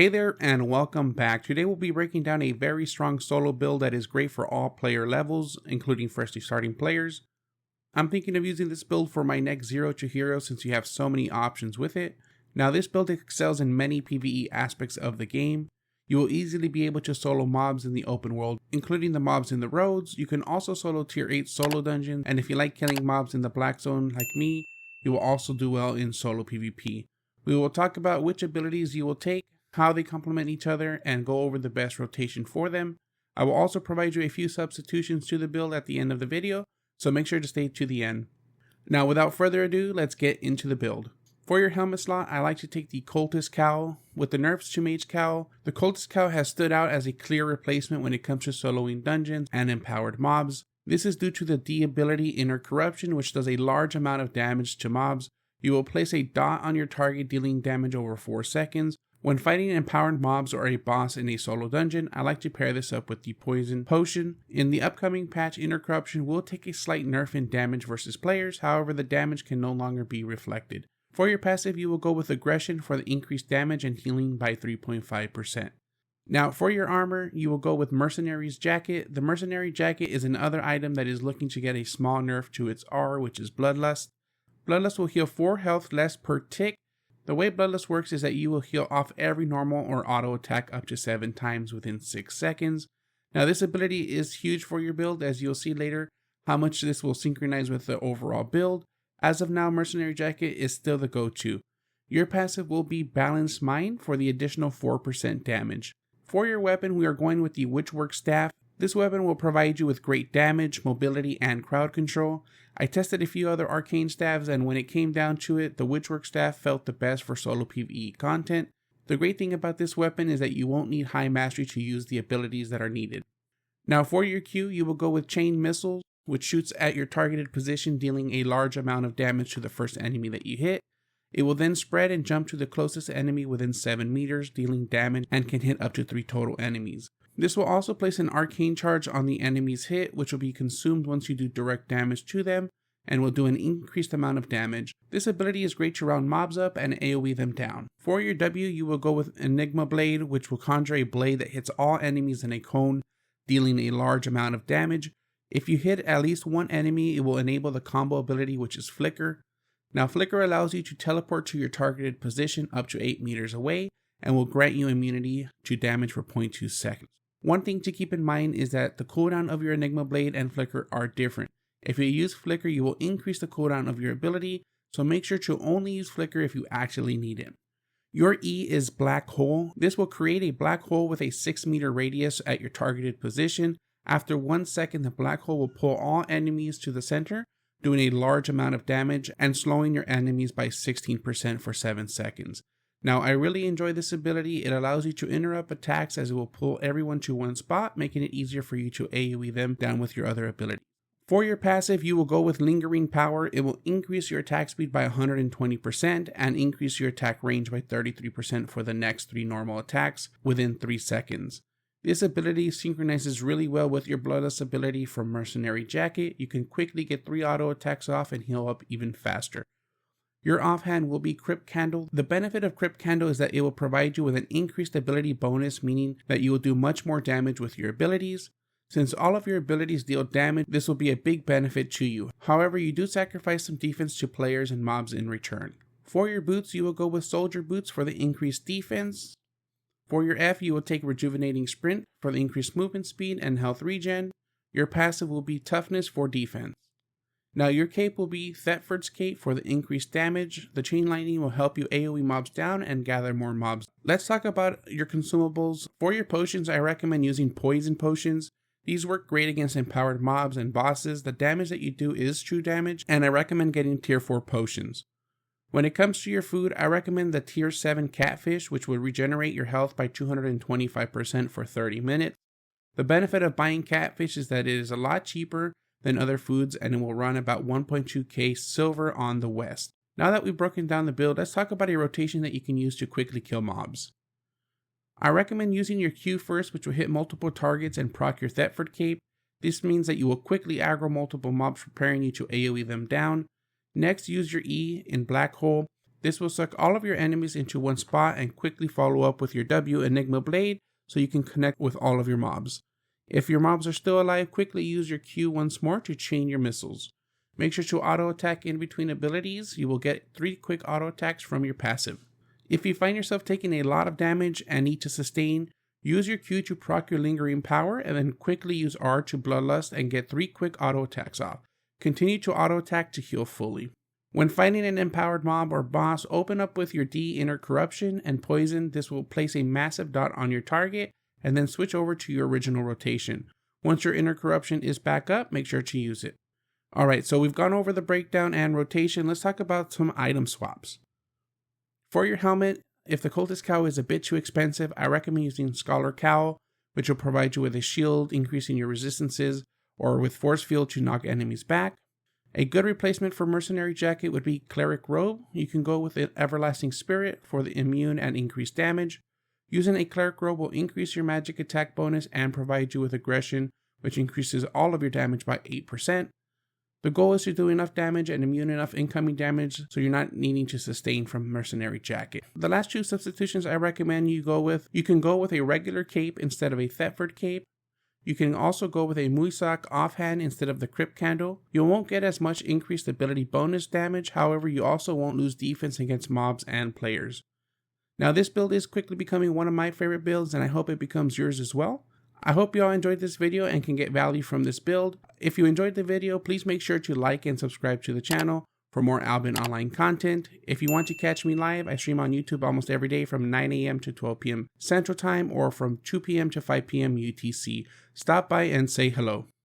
Hey there and welcome back. Today we'll be breaking down a very strong solo build that is great for all player levels, including freshly starting players. I'm thinking of using this build for my next 0 to hero since you have so many options with it. Now this build excels in many PvE aspects of the game. You will easily be able to solo mobs in the open world, including the mobs in the roads. You can also solo tier 8 solo dungeons, and if you like killing mobs in the black zone like me, you will also do well in solo PvP. We will talk about which abilities you will take, how they complement each other, and go over the best rotation for them. I will also provide you a few substitutions to the build at the end of the video, so make sure to stay to the end. Now without further ado, let's get into the build. For your helmet slot, I like to take the Cultist Cowl. With the nerfs to Mage Cowl, the Cultist Cowl has stood out as a clear replacement when it comes to soloing dungeons and empowered mobs. This is due to the D ability Inner Corruption, which does a large amount of damage to mobs. You will place a dot on your target dealing damage over 4 seconds. When fighting empowered mobs or a boss in a solo dungeon, I like to pair this up with the Poison Potion. In the upcoming patch, Inner Corruption will take a slight nerf in damage versus players, however the damage can no longer be reflected. For your passive, you will go with Aggression for the increased damage and healing by 3.5%. Now for your armor, you will go with Mercenary's Jacket. The Mercenary Jacket is another item that is looking to get a small nerf to its R, which is Bloodlust. Bloodlust will heal 4 health less per tick. The way Bloodlust works is that you will heal off every normal or auto attack up to 7 times within 6 seconds. Now this ability is huge for your build, as you'll see later how much this will synchronize with the overall build. As of now, Mercenary Jacket is still the go-to. Your passive will be Balanced Mind for the additional 4% damage. For your weapon, we are going with the Witchwork Staff. This weapon will provide you with great damage, mobility, and crowd control. I tested a few other Arcane staffs, and when it came down to it, the Witchwork Staff felt the best for solo PvE content. The great thing about this weapon is that you won't need high mastery to use the abilities that are needed. Now for your Q, you will go with Chain Missiles, which shoots at your targeted position, dealing a large amount of damage to the first enemy that you hit. It will then spread and jump to the closest enemy within 7 meters, dealing damage, and can hit up to 3 total enemies. This will also place an arcane charge on the enemy's hit, which will be consumed once you do direct damage to them, and will do an increased amount of damage. This ability is great to round mobs up and AoE them down. For your W, you will go with Enigma Blade, which will conjure a blade that hits all enemies in a cone, dealing a large amount of damage. If you hit at least one enemy, it will enable the combo ability, which is Flicker. Now Flicker allows you to teleport to your targeted position up to 8 meters away, and will grant you immunity to damage for 0.2 seconds. One thing to keep in mind is that the cooldown of your Enigma Blade and Flicker are different. If you use Flicker, you will increase the cooldown of your ability, so make sure to only use Flicker if you actually need it. Your E is Black Hole. This will create a black hole with a 6 meter radius at your targeted position. After 1 second, the black hole will pull all enemies to the center, doing a large amount of damage and slowing your enemies by 16% for 7 seconds. Now, I really enjoy this ability. It allows you to interrupt attacks as it will pull everyone to one spot, making it easier for you to AoE them down with your other abilities. For your passive, you will go with Lingering Power. It will increase your attack speed by 120% and increase your attack range by 33% for the next 3 normal attacks within 3 seconds. This ability synchronizes really well with your Bloodlust ability from Mercenary Jacket. You can quickly get 3 auto attacks off and heal up even faster. Your offhand will be Crypt Candle. The benefit of Crypt Candle is that it will provide you with an increased ability bonus, meaning that you will do much more damage with your abilities. Since all of your abilities deal damage, this will be a big benefit to you. However, you do sacrifice some defense to players and mobs in return. For your boots, you will go with Soldier Boots for the increased defense. For your F, you will take Rejuvenating Sprint for the increased movement speed and health regen. Your passive will be Toughness for defense. Now your cape will be Thetford's Cape for the increased damage. The Chain Lightning will help you AoE mobs down and gather more mobs. Let's talk about your consumables. For your potions, I recommend using Poison Potions. These work great against empowered mobs and bosses. The damage that you do is true damage, and I recommend getting tier 4 potions. When it comes to your food, I recommend the tier 7 Catfish, which will regenerate your health by 225% for 30 minutes. The benefit of buying Catfish is that it is a lot cheaper than other foods, and it will run about 1.2k silver on the west. Now that we've broken down the build, let's talk about a rotation that you can use to quickly kill mobs. I recommend using your Q first, which will hit multiple targets and proc your Thetford Cape. This means that you will quickly aggro multiple mobs, preparing you to AoE them down. Next, use your E in Black Hole. This will suck all of your enemies into one spot and quickly follow up with your W Enigma Blade so you can connect with all of your mobs. If your mobs are still alive, quickly use your Q once more to chain your missiles. Make sure to auto attack in between abilities. You will get 3 quick auto attacks from your passive. If you find yourself taking a lot of damage and need to sustain, use your Q to proc your lingering power and then quickly use R to bloodlust and get 3 quick auto attacks off. Continue to auto attack to heal fully. When fighting an empowered mob or boss, open up with your D Inner Corruption and Poison. This will place a massive dot on your target and then switch over to your original rotation. Once your Inner Corruption is back up, make sure to use it. Alright, so we've gone over the breakdown and rotation. Let's talk about some item swaps. For your helmet, if the Cultist Cowl is a bit too expensive, I recommend using Scholar Cowl, which will provide you with a shield, increasing your resistances, or with Force Field to knock enemies back. A good replacement for Mercenary Jacket would be Cleric Robe. You can go with an Everlasting Spirit for the immune and increased damage. Using a Cleric Robe will increase your magic attack bonus and provide you with aggression, which increases all of your damage by 8%. The goal is to do enough damage and immune enough incoming damage so you're not needing to sustain from Mercenary Jacket. The last 2 substitutions I recommend you go with, you can go with a regular cape instead of a Thetford cape. You can also go with a Muisak offhand instead of the Crypt Candle. You won't get as much increased ability bonus damage, however you also won't lose defense against mobs and players. Now this build is quickly becoming one of my favorite builds and I hope it becomes yours as well. I hope you all enjoyed this video and can get value from this build. If you enjoyed the video, please make sure to like and subscribe to the channel for more Albion Online content. If you want to catch me live, I stream on YouTube almost every day from 9 AM to 12 PM Central Time or from 2 PM to 5 PM UTC. Stop by and say hello.